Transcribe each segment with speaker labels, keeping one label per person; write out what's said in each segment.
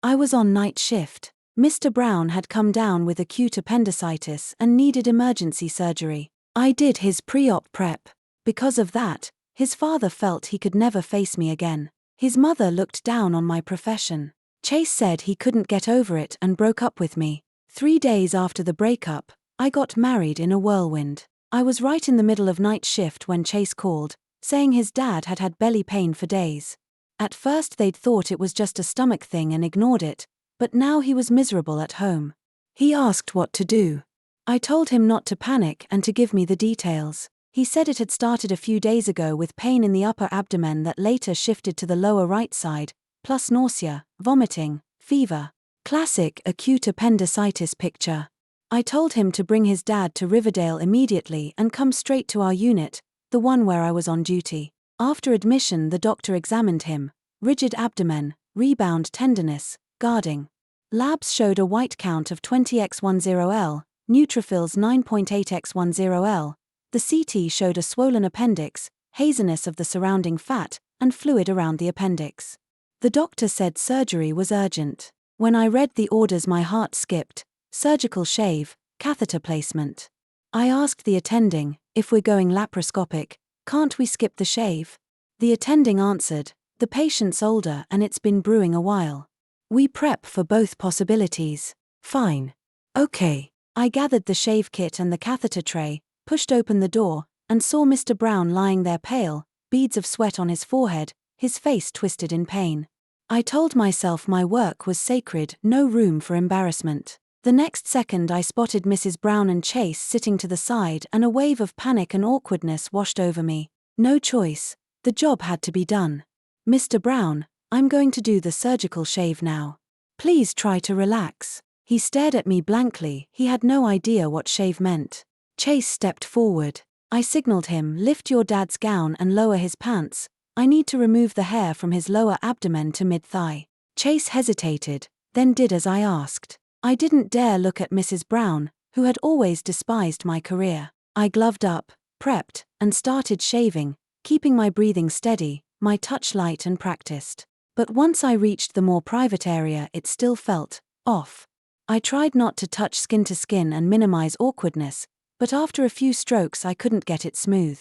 Speaker 1: I was on night shift. Mr. Brown had come down with acute appendicitis and needed emergency surgery. I did his pre-op prep. Because of that, his father felt he could never face me again. His mother looked down on my profession. Chase said he couldn't get over it and broke up with me. 3 days after the breakup, I got married in a whirlwind. I was right in the middle of night shift when Chase called, saying his dad had had belly pain for days. At first they'd thought it was just a stomach thing and ignored it, but now he was miserable at home. He asked what to do. I told him not to panic and to give me the details. He said it had started a few days ago with pain in the upper abdomen that later shifted to the lower right side, plus nausea, vomiting, fever. Classic acute appendicitis picture. I told him to bring his dad to Riverdale immediately and come straight to our unit, the one where I was on duty. After admission, the doctor examined him. Rigid abdomen, rebound tenderness, guarding. Labs showed a white count of 20x10L, neutrophils 9.8x10L. The CT showed a swollen appendix, haziness of the surrounding fat, and fluid around the appendix. The doctor said surgery was urgent. When I read the orders, my heart skipped. Surgical shave, catheter placement. I asked the attending, if we're going laparoscopic, can't we skip the shave? The attending answered, the patient's older and it's been brewing a while. We prep for both possibilities. Fine. Okay. I gathered the shave kit and the catheter tray, pushed open the door, and saw Mr. Brown lying there pale, beads of sweat on his forehead, his face twisted in pain. I told myself my work was sacred, no room for embarrassment. The next second I spotted Mrs. Brown and Chase sitting to the side, and a wave of panic and awkwardness washed over me. No choice. The job had to be done. Mr. Brown, I'm going to do the surgical shave now. Please try to relax. He stared at me blankly. He had no idea what shave meant. Chase stepped forward. I signaled him, lift your dad's gown and lower his pants. I need to remove the hair from his lower abdomen to mid-thigh. Chase hesitated, then did as I asked. I didn't dare look at Mrs. Brown, who had always despised my career. I gloved up, prepped, and started shaving, keeping my breathing steady, my touch light and practiced. But once I reached the more private area, it still felt off. I tried not to touch skin to skin and minimize awkwardness, but after a few strokes I couldn't get it smooth.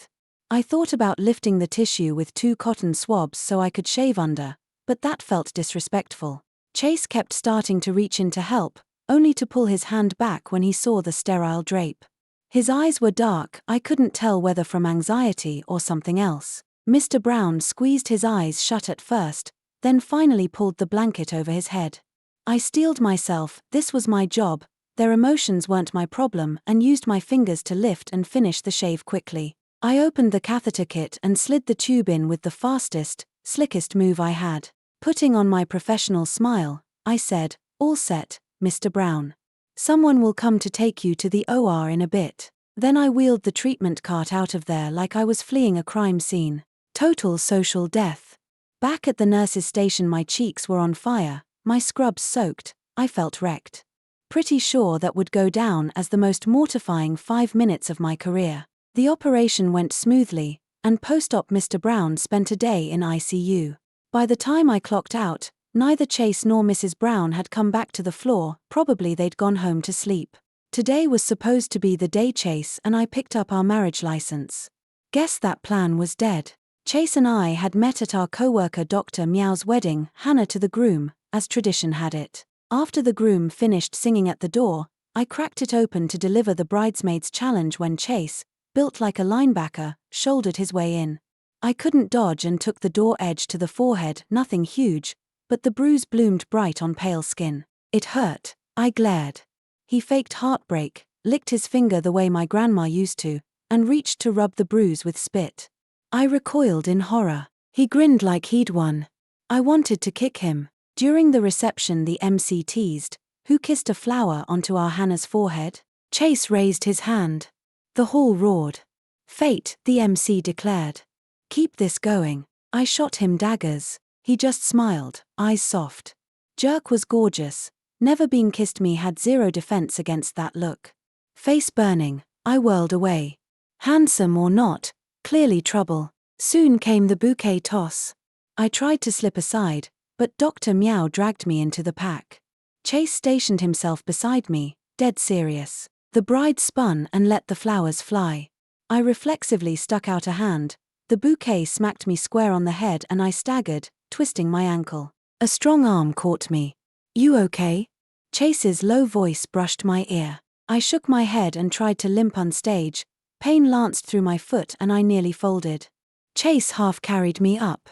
Speaker 1: I thought about lifting the tissue with 2 cotton swabs so I could shave under, but that felt disrespectful. Chase kept starting to reach in to help, only to pull his hand back when he saw the sterile drape. His eyes were dark. I couldn't tell whether from anxiety or something else. Mr. Brown squeezed his eyes shut at first, then finally pulled the blanket over his head. I steeled myself, this was my job, their emotions weren't my problem, and used my fingers to lift and finish the shave quickly. I opened the catheter kit and slid the tube in with the fastest, slickest move I had. Putting on my professional smile, I said, all set, Mr. Brown. Someone will come to take you to the OR in a bit. Then I wheeled the treatment cart out of there like I was fleeing a crime scene. Total social death. Back at the nurse's station, my cheeks were on fire, my scrubs soaked. I felt wrecked. Pretty sure that would go down as the most mortifying 5 minutes of my career. The operation went smoothly, and post-op Mr. Brown spent a day in ICU. By the time I clocked out, neither Chase nor Mrs. Brown had come back to the floor, probably they'd gone home to sleep. Today was supposed to be the day Chase and I picked up our marriage license. Guess that plan was dead. Chase and I had met at our co-worker Dr. Meow's wedding, Hannah to the groom, as tradition had it. After the groom finished singing at the door, I cracked it open to deliver the bridesmaid's challenge when Chase, built like a linebacker, shouldered his way in. I couldn't dodge and took the door edge to the forehead, nothing huge, but the bruise bloomed bright on pale skin. It hurt. I glared. He faked heartbreak, licked his finger the way my grandma used to, and reached to rub the bruise with spit. I recoiled in horror. He grinned like he'd won. I wanted to kick him. During the reception, the MC teased, "Who kissed a flower onto our Hannah's forehead?" Chase raised his hand. The hall roared. "Fate," the MC declared. "Keep this going." I shot him daggers. He just smiled, eyes soft. Jerk was gorgeous. Never been kissed me had zero defense against that look. Face burning, I whirled away. Handsome or not, clearly trouble. Soon came the bouquet toss. I tried to slip aside, But Dr. Meow dragged me into the pack. Chase stationed himself beside me, dead serious. The bride spun and let the flowers fly. I reflexively stuck out a hand. The bouquet smacked me square on the head and I staggered, twisting my ankle. A strong arm caught me. "You okay?" Chase's low voice brushed my ear. I shook my head and tried to limp on stage. Pain lanced through my foot and I nearly folded. Chase half carried me up.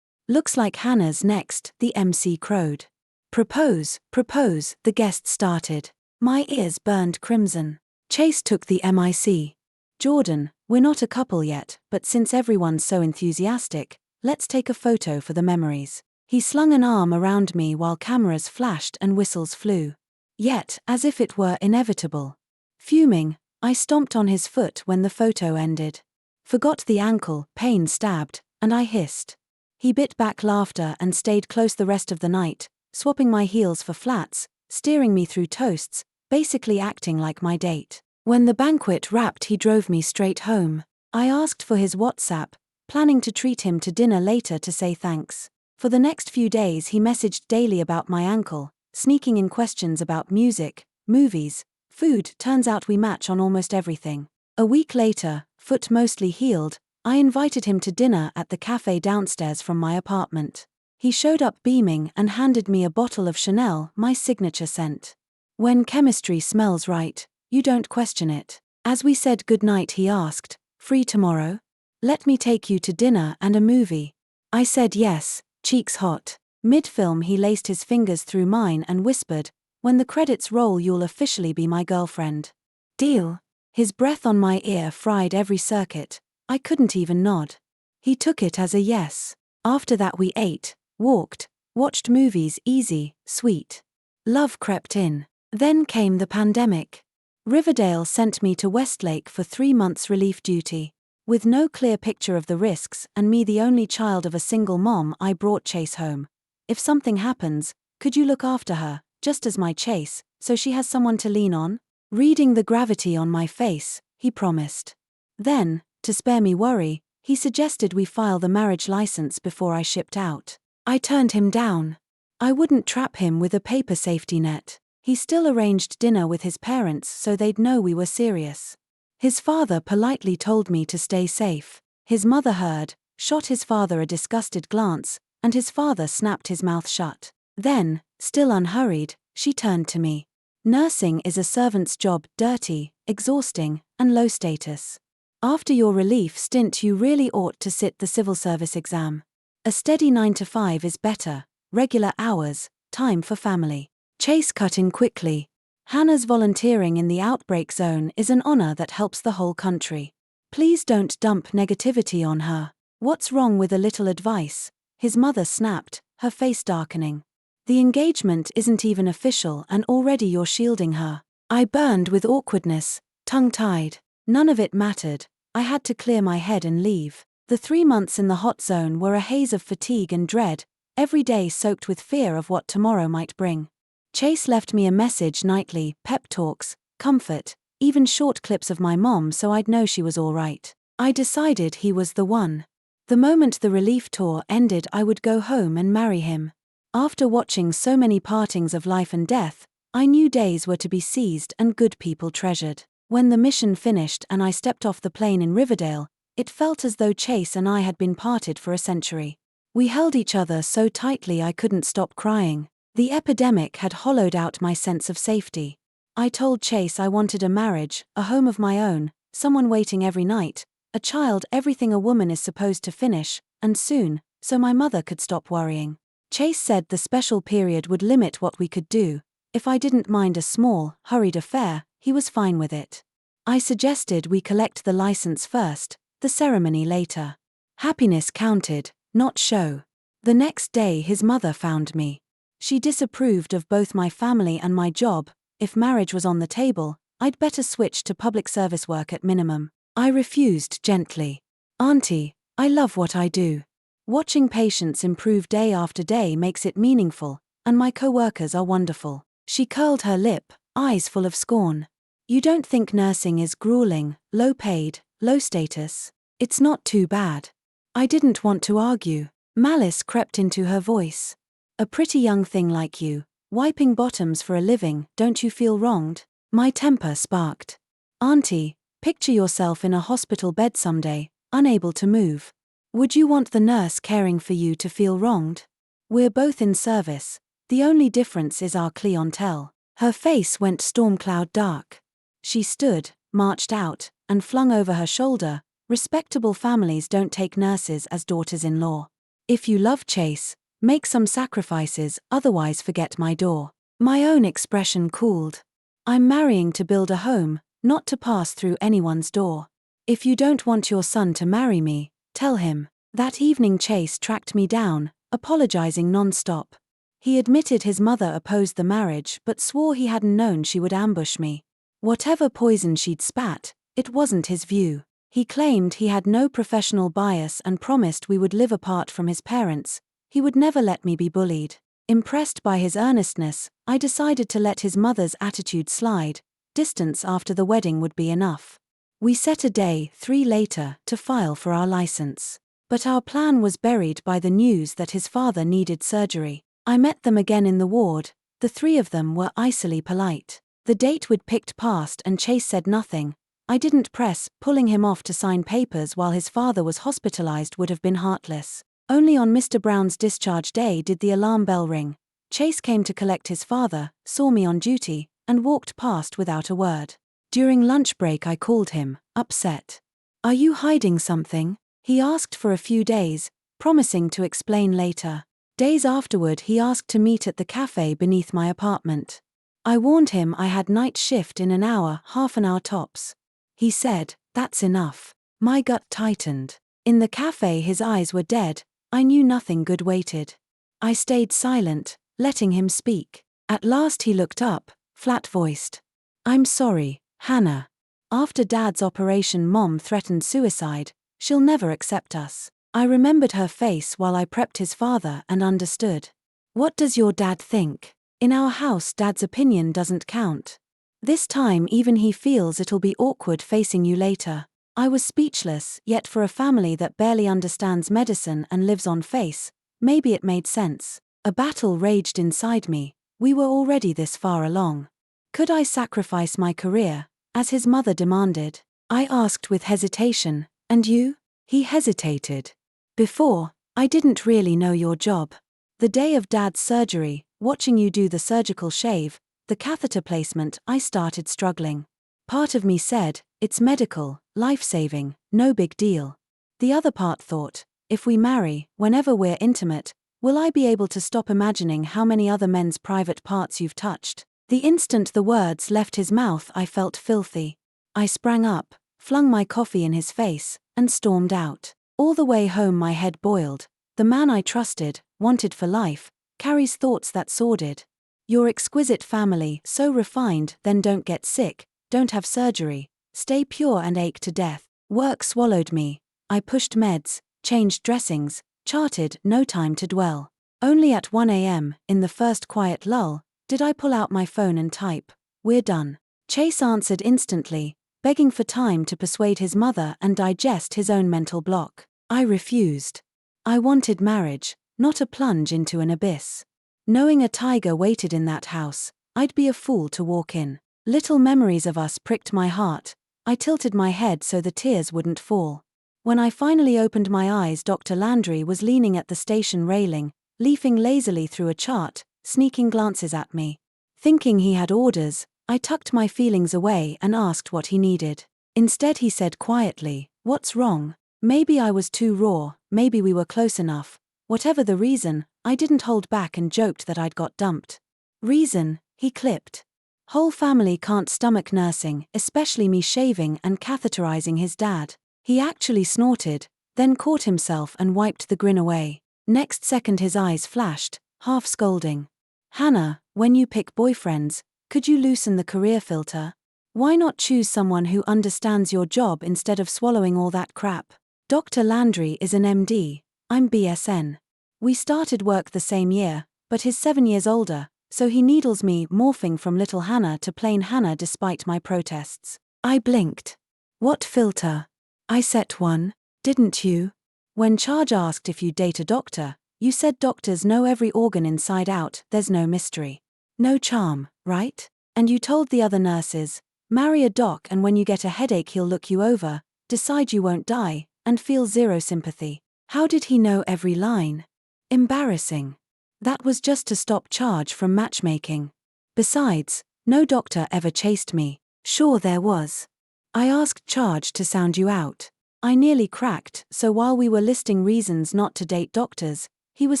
Speaker 1: "Looks like Hannah's next," the MC crowed. "Propose, propose," the guest started. My ears burned crimson. Chase took the mic. "Jordan, we're not a couple yet, but since everyone's so enthusiastic, let's take a photo for the memories." He slung an arm around me while cameras flashed and whistles flew. Yet, as if it were inevitable. Fuming, I stomped on his foot when the photo ended. Forgot the ankle, pain stabbed, and I hissed. He bit back laughter and stayed close the rest of the night, swapping my heels for flats, steering me through toasts, basically acting like my date. When the banquet wrapped, he drove me straight home. I asked for his WhatsApp, planning to treat him to dinner later to say thanks. For the next few days he messaged daily about my ankle, sneaking in questions about music, movies, food. Turns out we match on almost everything. A week later, foot mostly healed, I invited him to dinner at the cafe downstairs from my apartment. He showed up beaming and handed me a bottle of Chanel, my signature scent. When chemistry smells right, you don't question it. As we said goodnight, he asked, "Free tomorrow? Let me take you to dinner and a movie." I said yes, cheeks hot. Mid-film he laced his fingers through mine and whispered, "When the credits roll you'll officially be my girlfriend." Deal? His breath on my ear fried every circuit. I couldn't even nod. He took it as a yes. After that we ate, walked, watched movies, easy, sweet. Love crept in. Then came the pandemic. Riverdale sent me to Westlake for 3 months relief duty. With no clear picture of the risks and me the only child of a single mom, I brought Chase home. "If something happens, could you look after her, just as my Chase, so she has someone to lean on?" Reading the gravity on my face, he promised. Then, to spare me worry, he suggested we file the marriage license before I shipped out. I turned him down. I wouldn't trap him with a paper safety net. He still arranged dinner with his parents so they'd know we were serious. His father politely told me to stay safe. His mother heard, shot his father a disgusted glance, and his father snapped his mouth shut. Then, still unhurried, she turned to me. "Nursing is a servant's job, dirty, exhausting, and low status. After your relief stint you really ought to sit the civil service exam. A steady 9 to 5 is better, regular hours, time for family." Chase cut in quickly. "Hannah's volunteering in the outbreak zone is an honor that helps the whole country. Please don't dump negativity on her." "What's wrong with a little advice?" his mother snapped, her face darkening. "The engagement isn't even official and already you're shielding her." I burned with awkwardness, tongue-tied. None of it mattered. I had to clear my head and leave. The 3 months in the hot zone were a haze of fatigue and dread, every day soaked with fear of what tomorrow might bring. Chase left me a message nightly, pep talks, comfort, even short clips of my mom so I'd know she was all right. I decided he was the one. The moment the relief tour ended I would go home and marry him. After watching so many partings of life and death, I knew days were to be seized and good people treasured. When the mission finished and I stepped off the plane in Riverdale, it felt as though Chase and I had been parted for a century. We held each other so tightly I couldn't stop crying. The epidemic had hollowed out my sense of safety. I told Chase I wanted a marriage, a home of my own, someone waiting every night, a child, everything a woman is supposed to finish, and soon, so my mother could stop worrying. Chase said the special period would limit what we could do. If I didn't mind a small, hurried affair, he was fine with it. I suggested we collect the license first, the ceremony later. Happiness counted, not show. The next day his mother found me. She disapproved of both my family and my job. If marriage was on the table, I'd better switch to public service work at minimum. I refused gently. "Auntie, I love what I do. Watching patients improve day after day makes it meaningful, and my co-workers are wonderful." She curled her lip, eyes full of scorn. "You don't think nursing is grueling, low-paid, low status? It's not too bad." I didn't want to argue. Malice crept into her voice. A pretty young thing like you, wiping bottoms for a living, don't you feel wronged? My temper sparked. Auntie, picture yourself in a hospital bed someday, unable to move. Would you want the nurse caring for you to feel wronged? We're both in service. The only difference is our clientele. Her face went storm cloud dark. She stood, marched out, and flung over her shoulder, respectable families don't take nurses as daughters-in-law. If you love Chase, make some sacrifices, otherwise forget my door. My own expression cooled. I'm marrying to build a home, not to pass through anyone's door. If you don't want your son to marry me, tell him. That evening Chase tracked me down, apologizing non-stop. He admitted his mother opposed the marriage but swore he hadn't known she would ambush me. Whatever poison she'd spat, it wasn't his view. He claimed he had no professional bias and promised we would live apart from his parents. He would never let me be bullied. Impressed by his earnestness, I decided to let his mother's attitude slide. Distance after the wedding would be enough. We set a day, 3 later, to file for our license. But our plan was buried by the news that his father needed surgery. I met them again in the ward. The 3 of them were icily polite. The date we'd picked passed and Chase said nothing. I didn't press, pulling him off to sign papers while his father was hospitalized would have been heartless. Only on Mr. Brown's discharge day did the alarm bell ring. Chase came to collect his father, saw me on duty, and walked past without a word. During lunch break I called him, upset. Are you hiding something? He asked for a few days, promising to explain later. Days afterward he asked to meet at the cafe beneath my apartment. I warned him I had night shift in an hour, half an hour tops. He said, that's enough. My gut tightened. In the cafe his eyes were dead. I knew nothing good waited. I stayed silent, letting him speak. At last he looked up, flat-voiced. I'm sorry, Hannah. After Dad's operation Mom threatened suicide. She'll never accept us. I remembered her face while I prepped his father and understood. What does your dad think? In our house Dad's opinion doesn't count. This time even he feels it'll be awkward facing you later. I was speechless, yet for a family that barely understands medicine and lives on face, maybe it made sense. A battle raged inside me. We were already this far along. Could I sacrifice my career, as his mother demanded? I asked with hesitation, and you? He hesitated. Before, I didn't really know your job. The day of Dad's surgery, watching you do the surgical shave, the catheter placement, I started struggling. Part of me said, it's medical, life-saving, no big deal. The other part thought, if we marry, whenever we're intimate, will I be able to stop imagining how many other men's private parts you've touched? The instant the words left his mouth I felt filthy. I sprang up, flung my coffee in his face, and stormed out. All the way home my head boiled. The man I trusted, wanted for life, carries thoughts that sordid. Your exquisite family, so refined, then don't get sick, don't have surgery, stay pure and ache to death. Work swallowed me. I pushed meds, changed dressings, charted no time to dwell. Only at 1 a.m., in the first quiet lull, did I pull out my phone and type, we're done. Chase answered instantly, begging for time to persuade his mother and digest his own mental block. I refused. I wanted marriage, not a plunge into an abyss. Knowing a tiger waited in that house, I'd be a fool to walk in. Little memories of us pricked my heart. I tilted my head so the tears wouldn't fall. When I finally opened my eyes, Dr. Landry was leaning at the station railing, leafing lazily through a chart, sneaking glances at me. Thinking he had orders, I tucked my feelings away and asked what he needed. Instead he said quietly, what's wrong? Maybe I was too raw, maybe we were close enough. Whatever the reason, I didn't hold back and joked that I'd got dumped. Reason, he clipped. Whole family can't stomach nursing, especially me shaving and catheterizing his dad. He actually snorted, then caught himself and wiped the grin away. Next second his eyes flashed, half scolding. Hannah, when you pick boyfriends, could you loosen the career filter? Why not choose someone who understands your job instead of swallowing all that crap? Dr. Landry is an MD, I'm BSN. We started work the same year, but he's 7 years older, so he needles me, morphing from little Hannah to plain Hannah despite my protests. I blinked. What filter? I set one, didn't you? When Charge asked if you date a doctor, You said doctors know every organ inside out, there's no mystery. No charm, right? And you told the other nurses, marry a doc and when you get a headache he'll look you over, decide you won't die, and feel zero sympathy. How did he know every line? Embarrassing. That was just to stop Charge from matchmaking. Besides, no doctor ever chased me. Sure there was. I asked Charge to sound you out. I nearly cracked, so while we were listing reasons not to date doctors, he was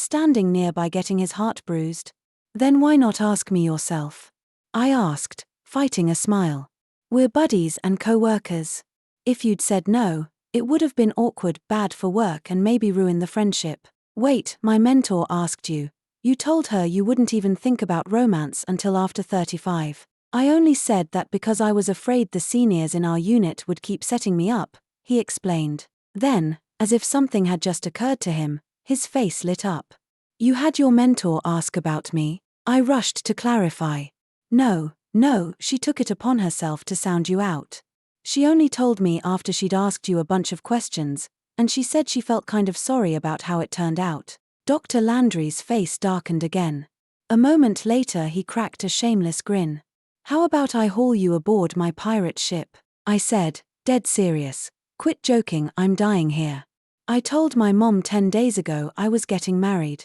Speaker 1: standing nearby getting his heart bruised. Then why not ask me yourself? I asked, fighting a smile. We're buddies and co-workers. If you'd said no, it would have been awkward, bad for work and maybe ruin the friendship. Wait, my mentor asked you. You told her you wouldn't even think about romance until after 35. I only said that because I was afraid the seniors in our unit would keep setting me up, he explained. Then, as if something had just occurred to him, his face lit up. You had your mentor ask about me? I rushed to clarify. No, she took it upon herself to sound you out. She only told me after she'd asked you a bunch of questions, and she said she felt kind of sorry about how it turned out. Dr. Landry's face darkened again. A moment later he cracked a shameless grin. How about I haul you aboard my pirate ship? I said, dead serious. Quit joking, I'm dying here. I told my mom 10 days ago I was getting married.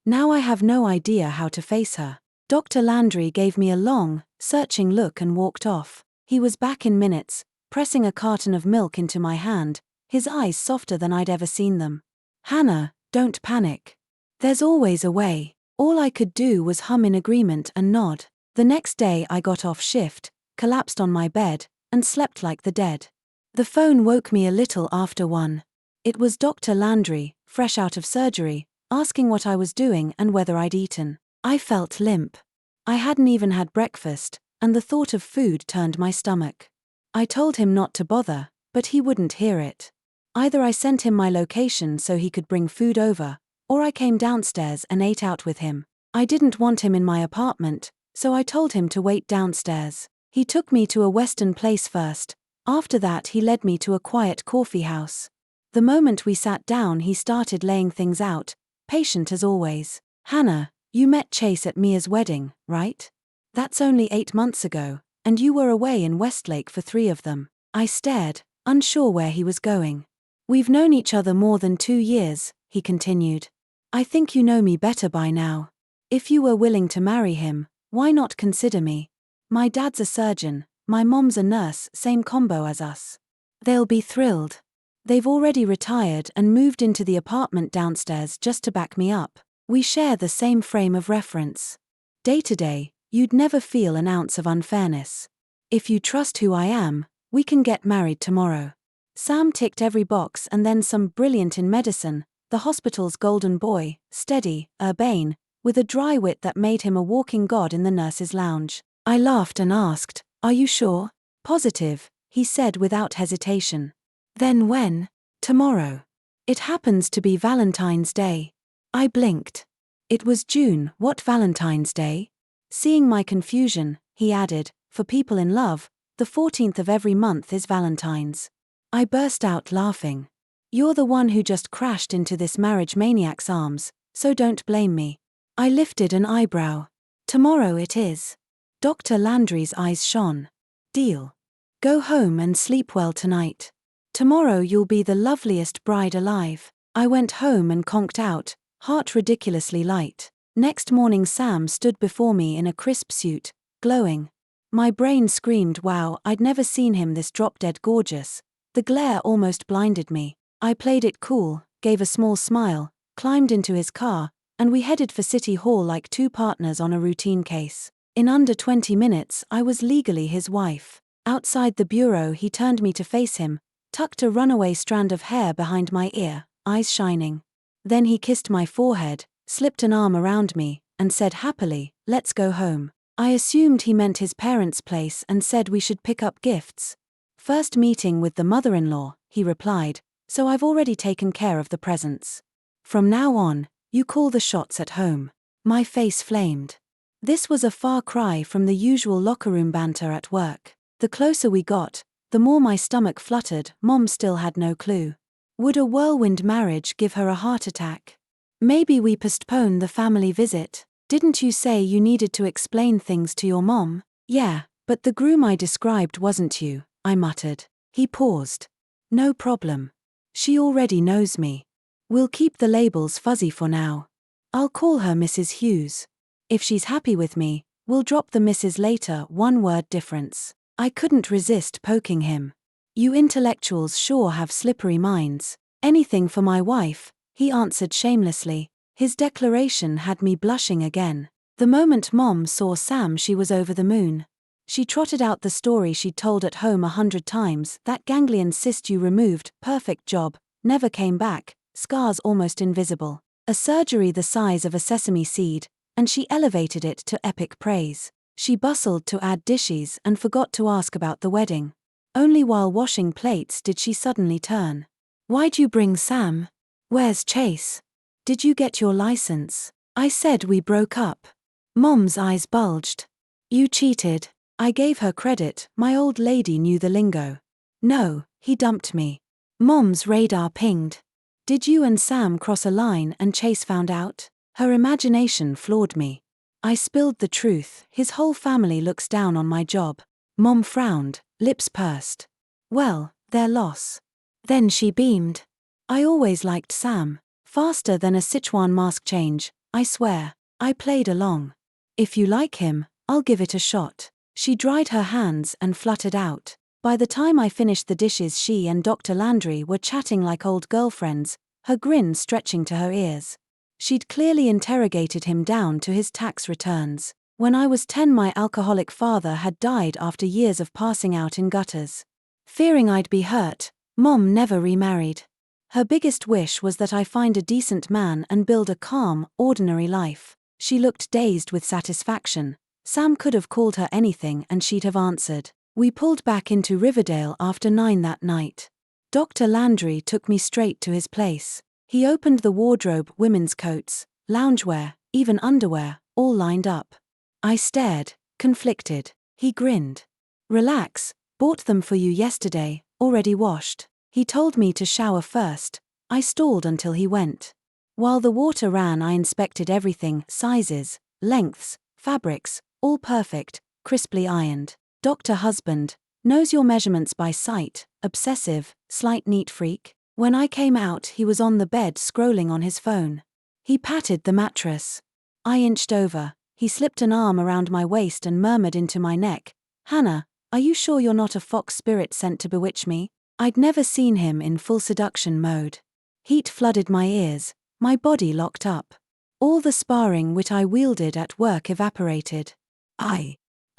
Speaker 1: Now I have no idea how to face her. Dr. Landry gave me a long, searching look and walked off. He was back in minutes, pressing a carton of milk into my hand, his eyes softer than I'd ever seen them. Hannah, don't panic. There's always a way. All I could do was hum in agreement and nod. The next day I got off shift, collapsed on my bed, and slept like the dead. The phone woke me a little after 1. It was Dr. Landry, fresh out of surgery, asking what I was doing and whether I'd eaten. I felt limp. I hadn't even had breakfast, and the thought of food turned my stomach. I told him not to bother, but he wouldn't hear it. Either I sent him my location so he could bring food over, or I came downstairs and ate out with him. I didn't want him in my apartment, so I told him to wait downstairs. He took me to a Western place first. After that he led me to a quiet coffee house. The moment we sat down he started laying things out, patient as always. Hannah, you met Chase at Mia's wedding, right? That's only 8 months ago, and you were away in Westlake for 3 of them. I stared, unsure where he was going. We've known each other more than 2 years, he continued. I think you know me better by now. If you were willing to marry him, why not consider me? My dad's a surgeon, my mom's a nurse, same combo as us. They'll be thrilled. They've already retired and moved into the apartment downstairs just to back me up. We share the same frame of reference. Day to day, you'd never feel an ounce of unfairness. If you trust who I am, we can get married tomorrow. Sam ticked every box and then some. Brilliant in medicine, the hospital's golden boy, steady, urbane, with a dry wit that made him a walking god in the nurses' lounge. I laughed and asked, are you sure? Positive, he said without hesitation. Then when? Tomorrow. It happens to be Valentine's Day. I blinked. It was June, what Valentine's Day? Seeing my confusion, he added, for people in love, the 14th of every month is Valentine's. I burst out laughing. You're the one who just crashed into this marriage maniac's arms, so don't blame me. I lifted an eyebrow. Tomorrow it is. Dr. Landry's eyes shone. Deal. Go home and sleep well tonight. Tomorrow you'll be the loveliest bride alive. I went home and conked out, heart ridiculously light. Next morning Sam stood before me in a crisp suit, glowing. My brain screamed wow, I'd never seen him this drop-dead gorgeous. The glare almost blinded me. I played it cool, gave a small smile, climbed into his car, and we headed for City Hall like 2 partners on a routine case. In under 20 minutes I was legally his wife. Outside the bureau he turned me to face him, tucked a runaway strand of hair behind my ear, eyes shining. Then he kissed my forehead, slipped an arm around me, and said happily, let's go home. I assumed he meant his parents' place and said we should pick up gifts. First meeting with the mother-in-law, he replied, so I've already taken care of the presents. From now on, you call the shots at home. My face flamed. This was a far cry from the usual locker room banter at work. The closer we got, the more my stomach fluttered. Mom still had no clue. Would a whirlwind marriage give her a heart attack? Maybe we postpone the family visit. Didn't you say you needed to explain things to your mom? Yeah, but the groom I described wasn't you, I muttered. He paused. No problem. She already knows me. We'll keep the labels fuzzy for now. I'll call her Mrs. Hughes. If she's happy with me, we'll drop the Mrs. later, one word difference. I couldn't resist poking him. You intellectuals sure have slippery minds. Anything for my wife, he answered shamelessly. His declaration had me blushing again. The moment Mom saw Sam, she was over the moon. She trotted out the story she'd told at home 100 times, that ganglion cyst you removed, perfect job, never came back, scars almost invisible. A surgery the size of a sesame seed, and she elevated it to epic praise. She bustled to add dishes and forgot to ask about the wedding. Only while washing plates did she suddenly turn. Why'd you bring Sam? Where's Chase? Did you get your license? I said we broke up. Mom's eyes bulged. You cheated. I gave her credit, my old lady knew the lingo. No, he dumped me. Mom's radar pinged. Did you and Sam cross a line and Chase found out? Her imagination floored me. I spilled the truth. His whole family looks down on my job. Mom frowned, lips pursed. Well, their loss. Then she beamed. I always liked Sam. Faster than a Sichuan mask change, I swear. I played along. If you like him, I'll give it a shot. She dried her hands and fluttered out. By the time I finished the dishes, she and Dr. Landry were chatting like old girlfriends, her grin stretching to her ears. She'd clearly interrogated him down to his tax returns. When I was 10, my alcoholic father had died after years of passing out in gutters. Fearing I'd be hurt, Mom never remarried. Her biggest wish was that I find a decent man and build a calm, ordinary life. She looked dazed with satisfaction. Sam could have called her anything and she'd have answered. We pulled back into Riverdale after 9 that night. Dr. Landry took me straight to his place. He opened the wardrobe, women's coats, loungewear, even underwear, all lined up. I stared, conflicted. He grinned. Relax, bought them for you yesterday, already washed. He told me to shower first. I stalled until he went. While the water ran, I inspected everything, sizes, lengths, fabrics, all perfect, crisply ironed. Dr. Husband, knows your measurements by sight, obsessive, slight neat freak. When I came out, he was on the bed scrolling on his phone. He patted the mattress. I inched over. He slipped an arm around my waist and murmured into my neck, Hannah, are you sure you're not a fox spirit sent to bewitch me? I'd never seen him in full seduction mode. Heat flooded my ears, my body locked up. All the sparring which I wielded at work evaporated.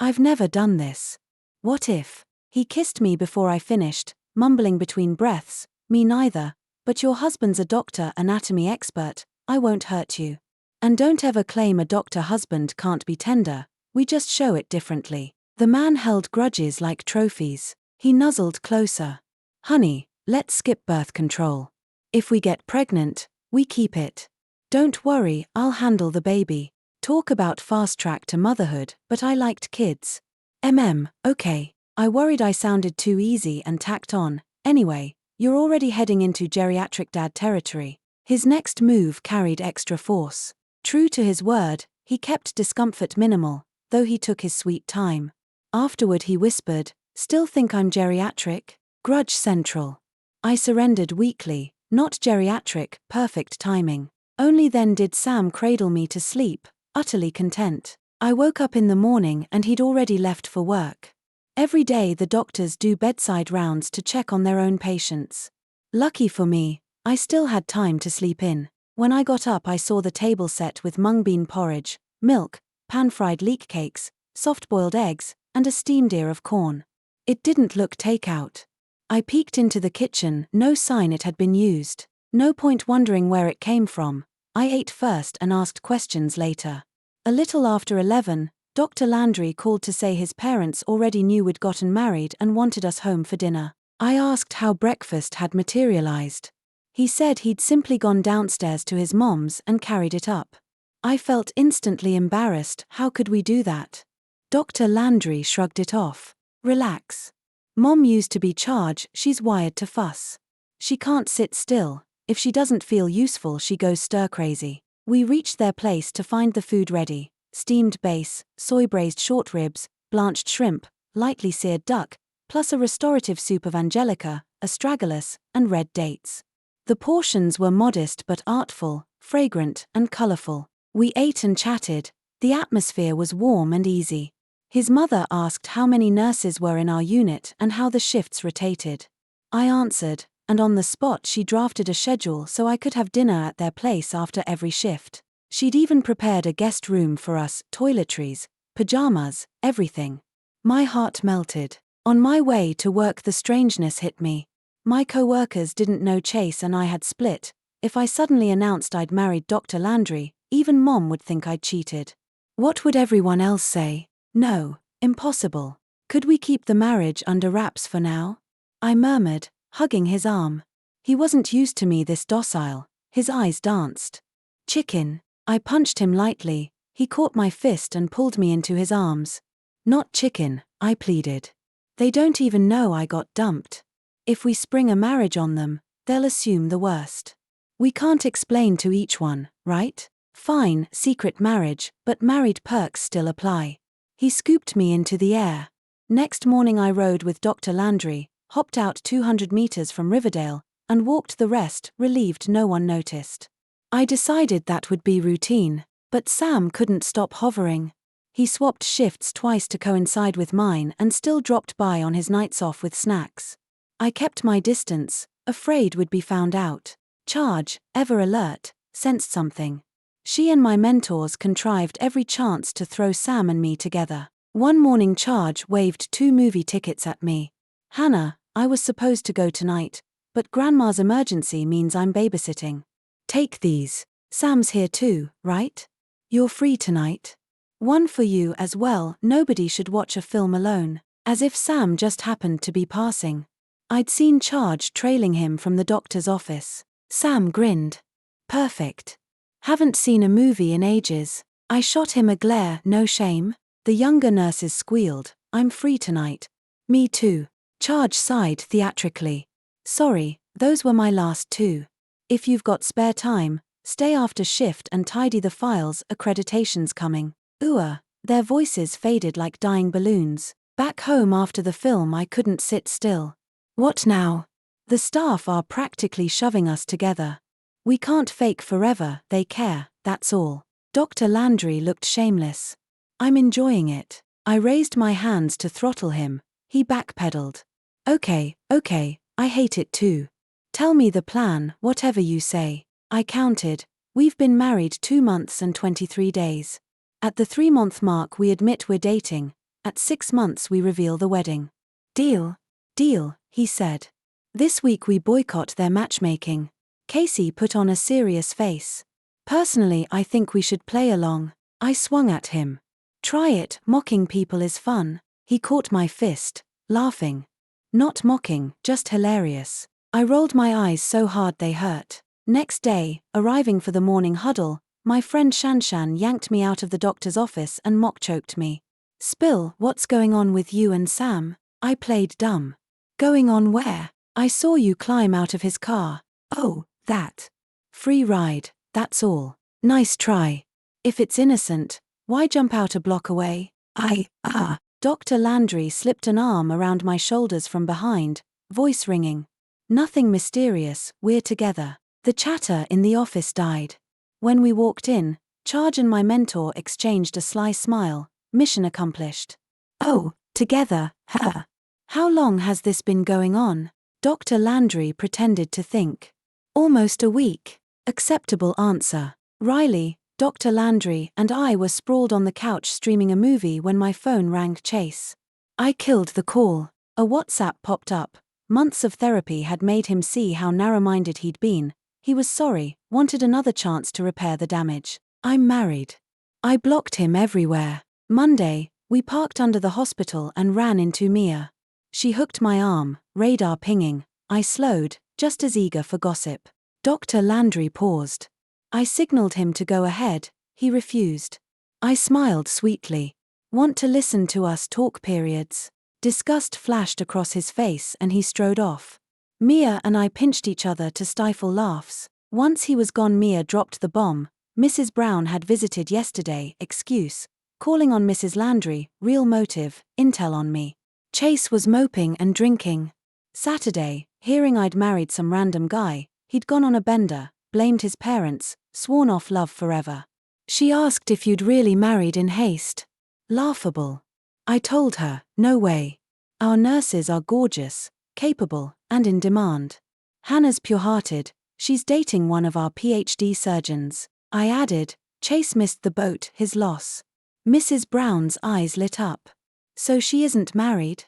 Speaker 1: I've never done this. What if? He kissed me before I finished, mumbling between breaths, me neither, but your husband's a doctor, anatomy expert, I won't hurt you. And don't ever claim a doctor husband can't be tender, we just show it differently. The man held grudges like trophies. He nuzzled closer. Honey, let's skip birth control. If we get pregnant, we keep it. Don't worry, I'll handle the baby. Talk about fast track to motherhood, but I liked kids. Okay. I worried I sounded too easy and tacked on. Anyway, you're already heading into geriatric dad territory. His next move carried extra force. True to his word, he kept discomfort minimal, though he took his sweet time. Afterward he whispered, still think I'm geriatric? Grudge central. I surrendered weakly, not geriatric, perfect timing. Only then did Sam cradle me to sleep, utterly content. I woke up in the morning and he'd already left for work. Every day the doctors do bedside rounds to check on their own patients. Lucky for me, I still had time to sleep in. When I got up I saw the table set with mung bean porridge, milk, pan-fried leek cakes, soft-boiled eggs, and a steamed ear of corn. It didn't look takeout. I peeked into the kitchen, no sign it had been used. No point wondering where it came from. I ate first and asked questions later. A little after 11, Dr. Landry called to say his parents already knew we'd gotten married and wanted us home for dinner. I asked how breakfast had materialized. He said he'd simply gone downstairs to his mom's and carried it up. I felt instantly embarrassed. How could we do that? Dr. Landry shrugged it off. Relax. Mom used to be charge, she's wired to fuss. She can't sit still. If she doesn't feel useful, she goes stir-crazy. We reached their place to find the food ready: steamed base, soy-braised short ribs, blanched shrimp, lightly seared duck, plus a restorative soup of angelica, astragalus, and red dates. The portions were modest but artful, fragrant, and colorful. We ate and chatted. The atmosphere was warm and easy. His mother asked how many nurses were in our unit and how the shifts rotated. I answered, and on the spot she drafted a schedule so I could have dinner at their place after every shift. She'd even prepared a guest room for us, toiletries, pajamas, everything. My heart melted. On my way to work, the strangeness hit me. My co-workers didn't know Chase and I had split. If I suddenly announced I'd married Dr. Landry, even Mom would think I'd cheated. What would everyone else say? No, impossible. Could we keep the marriage under wraps for now? I murmured, hugging his arm. He wasn't used to me this docile. His eyes danced. Chicken. I punched him lightly. He caught my fist and pulled me into his arms. Not chicken, I pleaded. They don't even know I got dumped. If we spring a marriage on them, they'll assume the worst. We can't explain to each one, right? Fine, secret marriage, but married perks still apply. He scooped me into the air. Next morning I rode with Dr. Landry, hopped out 200 meters from Riverdale, and walked the rest, relieved no one noticed. I decided that would be routine, but Sam couldn't stop hovering. He swapped shifts twice to coincide with mine and still dropped by on his nights off with snacks. I kept my distance, afraid we'd be found out. Charge, ever alert, sensed something. She and my mentors contrived every chance to throw Sam and me together. One morning Charge waved 2 movie tickets at me. Hannah, I was supposed to go tonight, but Grandma's emergency means I'm babysitting. Take these. Sam's here too, right? You're free tonight. One for you as well. Nobody should watch a film alone. As if Sam just happened to be passing. I'd seen Charge trailing him from the doctor's office. Sam grinned. Perfect. Haven't seen a movie in ages. I shot him a glare. No shame? The younger nurses squealed. I'm free tonight. Me too. Charge sighed theatrically. Sorry, those were my last 2. If you've got spare time, stay after shift and tidy the files. Accreditation's coming. Their voices faded like dying balloons. Back home after the film I couldn't sit still. What now? The staff are practically shoving us together. We can't fake forever, they care, that's all. Dr. Landry looked shameless. I'm enjoying it. I raised my hands to throttle him. He backpedaled. Okay, I hate it too. Tell me the plan, whatever you say. I counted. We've been married 2 months and 23 days. At the 3-month mark we admit we're dating. At 6 months we reveal the wedding. Deal, he said. This week we boycott their matchmaking. Casey put on a serious face. Personally, I think we should play along. I swung at him. Try it, mocking people is fun. He caught my fist, laughing. Not mocking, just hilarious. I rolled my eyes so hard they hurt. Next day, arriving for the morning huddle, my friend Shanshan yanked me out of the doctor's office and mock-choked me. Spill, what's going on with you and Sam? I played dumb. Going on where? I saw you climb out of his car. Oh, that. Free ride, that's all. Nice try. If it's innocent, why jump out a block away? Dr. Landry slipped an arm around my shoulders from behind, voice ringing. Nothing mysterious, we're together. The chatter in the office died. When we walked in, Charge and my mentor exchanged a sly smile. Mission accomplished. Oh, together, huh? How long has this been going on? Dr. Landry pretended to think. Almost a week. Acceptable answer. Riley, Dr. Landry, and I were sprawled on the couch streaming a movie when my phone rang. Chase. I killed the call. A WhatsApp popped up. Months of therapy had made him see how narrow-minded he'd been. He was sorry, wanted another chance to repair the damage. I'm married. I blocked him everywhere. Monday, we parked under the hospital and ran into Mia. She hooked my arm, radar pinging. I slowed, just as eager for gossip. Dr. Landry paused. I signaled him to go ahead. He refused. I smiled sweetly. Want to listen to us talk periods? Disgust flashed across his face and he strode off. Mia and I pinched each other to stifle laughs. Once he was gone, Mia dropped the bomb. Mrs. Brown had visited yesterday, excuse. Calling on Mrs. Landry, real motive, intel on me. Chase was moping and drinking. Saturday, hearing I'd married some random guy, he'd gone on a bender, blamed his parents, sworn off love forever. She asked if you'd really married in haste. Laughable. I told her, no way. Our nurses are gorgeous, capable, and in demand. Hannah's pure-hearted, she's dating one of our PhD surgeons. I added, Chase missed the boat, his loss. Mrs. Brown's eyes lit up. So she isn't married?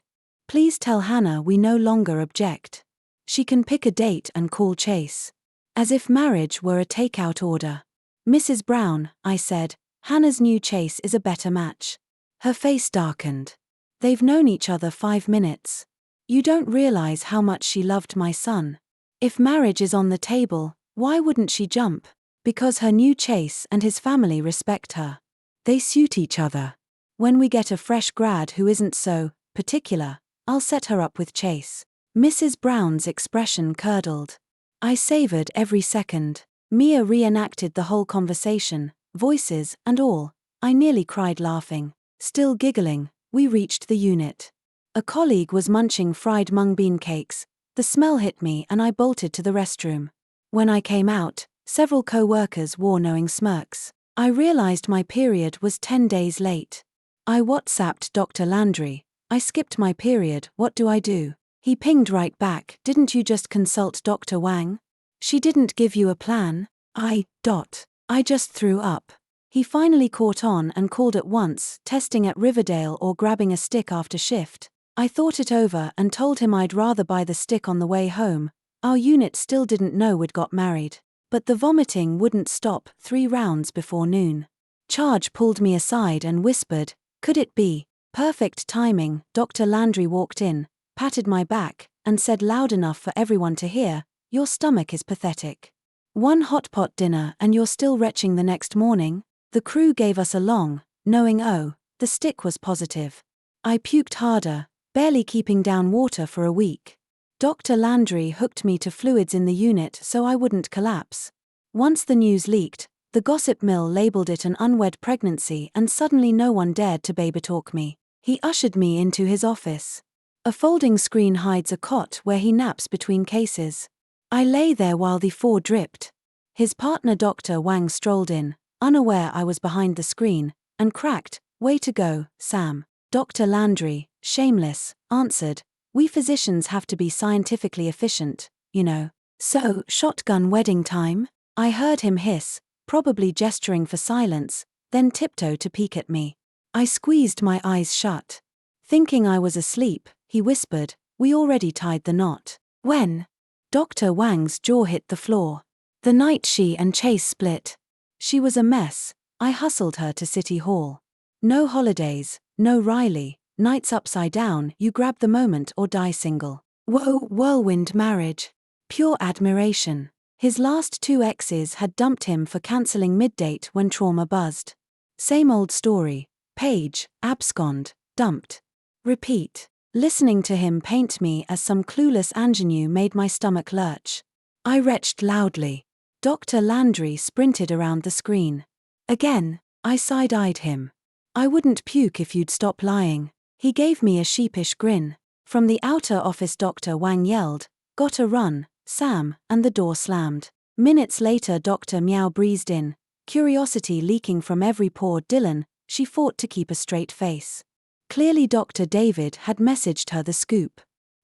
Speaker 1: Please tell Hannah we no longer object. She can pick a date and call Chase. As if marriage were a takeout order. Mrs. Brown, I said, Hannah's new Chase is a better match. Her face darkened. They've known each other 5 minutes. You don't realize how much she loved my son. If marriage is on the table, why wouldn't she jump? Because her new Chase and his family respect her. They suit each other. When we get a fresh grad who isn't so particular, I'll set her up with Chase. Mrs. Brown's expression curdled. I savored every second. Mia reenacted the whole conversation, voices and all. I nearly cried laughing. Still giggling, we reached the unit. A colleague was munching fried mung bean cakes. The smell hit me and I bolted to the restroom. When I came out, several co-workers wore knowing smirks. I realized my period was 10 days late. I WhatsApped Dr. Landry. I skipped my period, what do I do? He pinged right back, didn't you just consult Dr. Wang? She didn't give you a plan? I just threw up. He finally caught on and called at once, testing at Riverdale or grabbing a stick after shift. I thought it over and told him I'd rather buy the stick on the way home. Our unit still didn't know we'd got married. But the vomiting wouldn't stop 3 rounds before noon. Charge pulled me aside and whispered, could it be? Perfect timing. Dr. Landry walked in, patted my back, and said loud enough for everyone to hear, your stomach is pathetic. 1 hot pot dinner and you're still retching the next morning? The crew gave us a long, knowing the stick was positive. I puked harder, barely keeping down water for a week. Dr. Landry hooked me to fluids in the unit so I wouldn't collapse. Once the news leaked, the gossip mill labeled it an unwed pregnancy and suddenly no one dared to baby-talk me. He ushered me into his office. A folding screen hides a cot where he naps between cases. I lay there while the 4 dripped. His partner Dr. Wang strolled in, unaware I was behind the screen, and cracked, way to go, Sam. Dr. Landry, shameless, answered, we physicians have to be scientifically efficient, you know. So, shotgun wedding time? I heard him hiss, probably gesturing for silence, then tiptoe to peek at me. I squeezed my eyes shut. Thinking I was asleep, he whispered, we already tied the knot. When? Dr. Wang's jaw hit the floor. The night she and Chase split. She was a mess. I hustled her to City Hall. No holidays, no Riley, nights upside down, you grab the moment or die single. Whoa, whirlwind marriage. Pure admiration. His last 2 exes had dumped him for cancelling mid-date when trauma buzzed. Same old story. Page, abscond, dumped. Repeat. Listening to him paint me as some clueless ingenue made my stomach lurch. I retched loudly. Dr. Landry sprinted around the screen. Again, I side-eyed him. I wouldn't puke if you'd stop lying. He gave me a sheepish grin. From the outer office Dr. Wang yelled, gotta run, Sam, and the door slammed. Minutes later Dr. Meow breezed in, curiosity leaking from every pore. Dylan, she fought to keep a straight face. Clearly Dr. David had messaged her the scoop.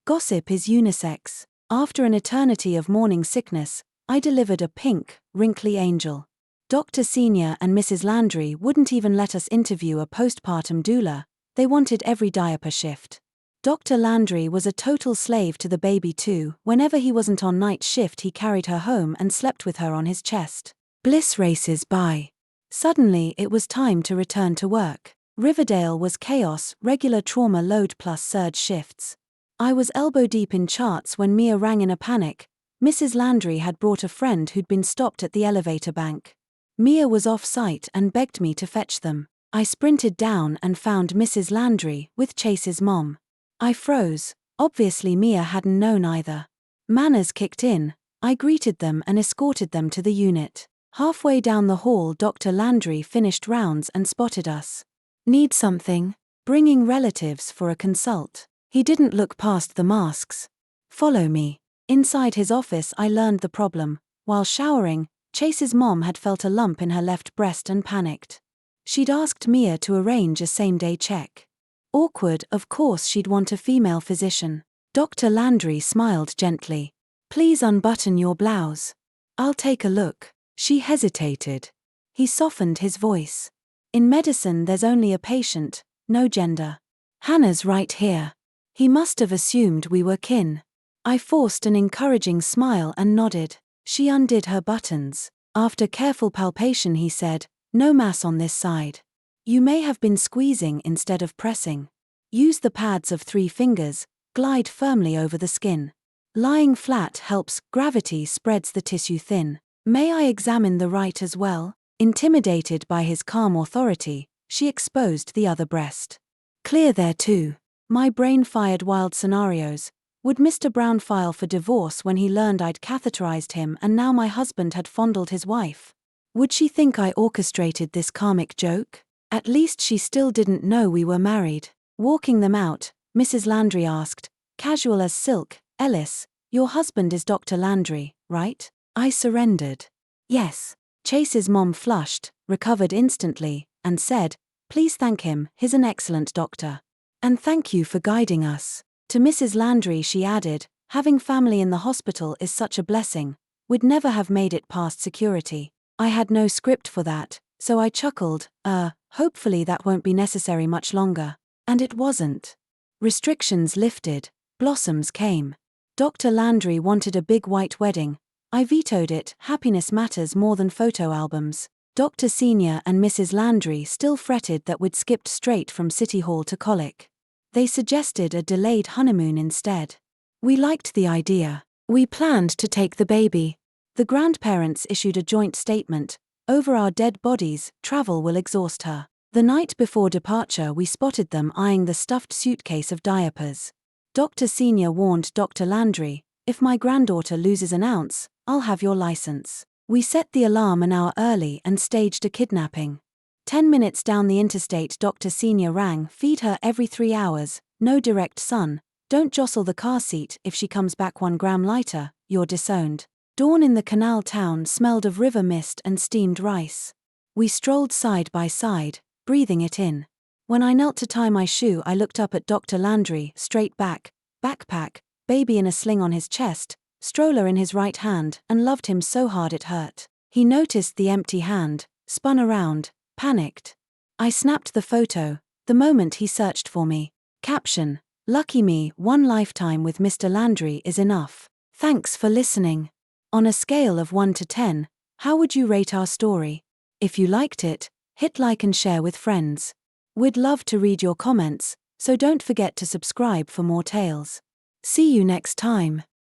Speaker 1: Gossip is unisex. After an eternity of morning sickness, I delivered a pink, wrinkly angel. Dr. Senior and Mrs. Landry wouldn't even let us interview a postpartum doula. They wanted every diaper shift. Dr. Landry was a total slave to the baby too. Whenever he wasn't on night shift he carried her home and slept with her on his chest. Bliss races by. Suddenly it was time to return to work. Riverdale was chaos, regular trauma load plus surge shifts. I was elbow deep in charts when Mia rang in a panic. Mrs. Landry had brought a friend who'd been stopped at the elevator bank. Mia was off-site and begged me to fetch them. I sprinted down and found Mrs. Landry with Chase's mom. I froze. Obviously Mia hadn't known either. Manners kicked in. I greeted them and escorted them to the unit. Halfway down the hall, Dr. Landry finished rounds and spotted us. Need something? Bringing relatives for a consult. He didn't look past the masks. Follow me. Inside his office, I learned the problem. While showering, Chase's mom had felt a lump in her left breast and panicked. She'd asked Mia to arrange a same-day check. Awkward, of course she'd want a female physician. Dr. Landry smiled gently. Please unbutton your blouse. I'll take a look. She hesitated. He softened his voice. In medicine there's only a patient, no gender. Hannah's right here. He must have assumed we were kin. I forced an encouraging smile and nodded. She undid her buttons. After careful palpation he said, no mass on this side. You may have been squeezing instead of pressing. Use the pads of 3 fingers, glide firmly over the skin. Lying flat helps, gravity spreads the tissue thin. May I examine the right as well? Intimidated by his calm authority, she exposed the other breast. Clear there too. My brain fired wild scenarios. Would Mr. Brown file for divorce when he learned I'd catheterized him and now my husband had fondled his wife? Would she think I orchestrated this karmic joke? At least she still didn't know we were married. Walking them out, Mrs. Landry asked, casual as silk, Ellis, your husband is Dr. Landry, right? I surrendered. Yes. Chase's mom flushed, recovered instantly, and said, please thank him, he's an excellent doctor. And thank you for guiding us. To Mrs. Landry she added, having family in the hospital is such a blessing, we'd never have made it past security. I had no script for that, so I chuckled, hopefully that won't be necessary much longer. And it wasn't. Restrictions lifted, blossoms came. Dr. Landry wanted a big white wedding. I vetoed it, happiness matters more than photo albums. Dr. Senior and Mrs. Landry still fretted that we'd skipped straight from City Hall to Colic. They suggested a delayed honeymoon instead. We liked the idea. We planned to take the baby. The grandparents issued a joint statement, over our dead bodies, travel will exhaust her. The night before departure we spotted them eyeing the stuffed suitcase of diapers. Dr. Senior warned Dr. Landry, if my granddaughter loses an ounce, I'll have your license. We set the alarm an hour early and staged a kidnapping. 10 minutes down the interstate Dr. Senior rang, feed her every 3 hours, no direct son, don't jostle the car seat if she comes back 1 gram lighter, you're disowned. Dawn in the canal town smelled of river mist and steamed rice. We strolled side by side, breathing it in. When I knelt to tie my shoe I looked up at Dr. Landry, straight back, backpack, baby in a sling on his chest, stroller in his right hand, and loved him so hard it hurt. He noticed the empty hand, spun around, panicked. I snapped the photo, the moment he searched for me. Caption, lucky me, 1 lifetime with Mr. Landry is enough. Thanks for listening. On a scale of 1 to 10, how would you rate our story? If you liked it, hit like and share with friends. We'd love to read your comments, so don't forget to subscribe for more tales. See you next time.